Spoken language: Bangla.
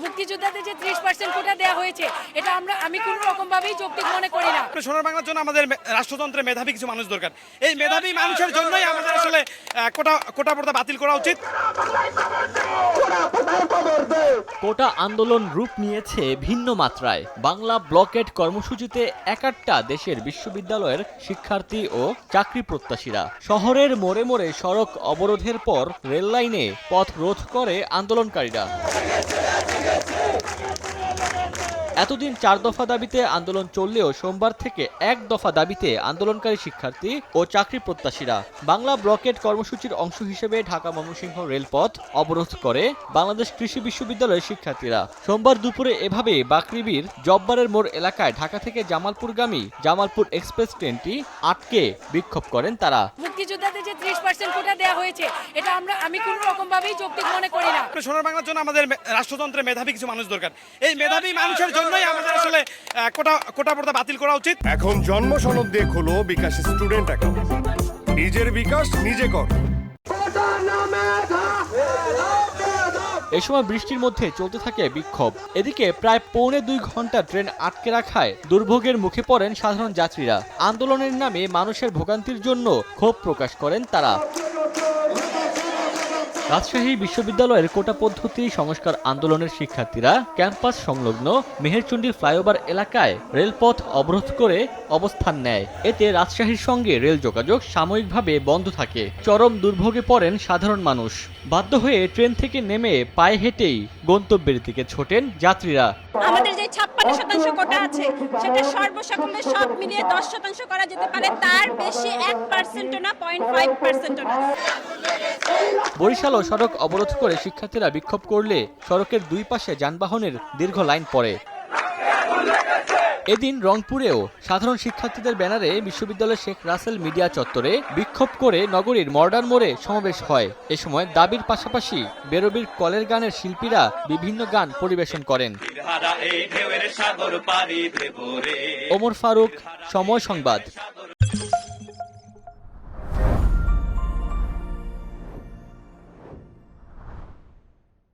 মুক্তিযোদ্ধাদের যে 30% কোটা দেওয়া হয়েছে এটা আমি কোনো রকম ভাবেই যৌক্তিক মনে করি না। সোনার বাংলার জন্য আমাদের রাষ্ট্রযন্ত্রে মেধাবী কিছু মানুষ দরকার। এই মেধাবী মানুষের জন্যই আমাদের আসলে কোটা প্রথা বাতিল করা উচিত। কোটা আন্দোলন রূপ নিয়েছে ভিন্ন মাত্রায়। বাংলা ব্লকেট কর্মসূচিতে একাট্টা দেশের বিশ্ববিদ্যালয়ের শিক্ষার্থী ও চাকরি প্রত্যাশীরা। শহরের মোড়ে মোড়ে সড়ক অবরোধের পর রেল লাইনে পথ রোধ করে আন্দোলনকারীরা। এতদিন 4 দফা দাবিতে আন্দোলন চললেও সোমবার থেকে 1 দফা দাবিতে আন্দোলনকারী শিক্ষার্থী ও চাকরি প্রত্যাশীরা। বাংলা ব্লকেট কর্মসূচির অংশ হিসেবে ঢাকা ময়মনসিংহ রেলপথ অবরোধ করে বাংলাদেশ কৃষি বিশ্ববিদ্যালয়ের শিক্ষার্থীরা। সোমবার দুপুরে এভাবে বাকৃবির জব্বারের মোড় এলাকায় ঢাকা থেকে জামালপুরগামী জামালপুর এক্সপ্রেস ট্রেনটি আটকে বিক্ষোভ করেন তারা। মুক্তিযোদ্ধাদের যে 30% কোটা দেওয়া হয়েছে এটা আমি কোনো রকম ভাবেই যৌক্তিক মনে করি না। সোনার বাংলার জন্য আমাদের রাষ্ট্রযন্ত্রে মেধাবী কিছু মানুষ দরকার। এই মেধাবী মানুষের জন্যই আমাদের আসলে কোটা প্রথা বাতিল করা উচিত। এখন জন্ম সনদ দিয়ে খোলো বিকাশ স্টুডেন্ট অ্যাকাউন্ট। নিজের বিকাশ নিজে কর। এ সময় বৃষ্টির মধ্যে চলতে থাকে বিক্ষোভ। এদিকে প্রায় 1.25 ঘন্টা ট্রেন আটকে রাখায় দুর্ভোগের মুখে পড়েন সাধারণ যাত্রীরা। আন্দোলনের নামে মানুষের ভোগান্তির জন্য ক্ষোভ প্রকাশ করেন তারা। রাজশাহী বিশ্ববিদ্যালয়ের কোটা পদ্ধতি সংস্কার আন্দোলনের শিক্ষার্থীরা ক্যাম্পাস সংলগ্ন মেহেরচণ্ডী ফ্লাইওভার এলাকায় রেলপথ অবরোধ করে অবস্থান নেয়। এতে রাজশাহীর সঙ্গে রেল যোগাযোগ সাময়িকভাবে বন্ধ থাকে। চরম দুর্ভোগে পড়েন সাধারণ মানুষ। বাধ্য হয়ে ট্রেন থেকে নেমে পায়ে হেঁটেই গন্তব্যের দিকে ছোটেন যাত্রীরা। আমাদের যে 56% কোটা আছে সেটা সর্বসকলে সব মিলিয়ে 10% করা যেতে পারে, তার বেশি 1% না 0.5% না। বরিশালও সড়ক অবরোধ করে শিক্ষার্থীরা বিক্ষোভ করলে সড়কের দুই পাশে যানবাহনের দীর্ঘ লাইন পড়ে। এদিন রংপুরেও সাধারণ শিক্ষার্থীদের ব্যানারে বিশ্ববিদ্যালয়ের শেখ রাসেল মিডিয়া চত্বরে বিক্ষোভ করে নগরীর মডার্ন মোড়ে সমাবেশ হয়। এ সময় দাবির পাশাপাশি বেরোবির কলের গানের শিল্পীরা বিভিন্ন গান পরিবেশন করেন। ওমর ফারুক, সময় সংবাদ।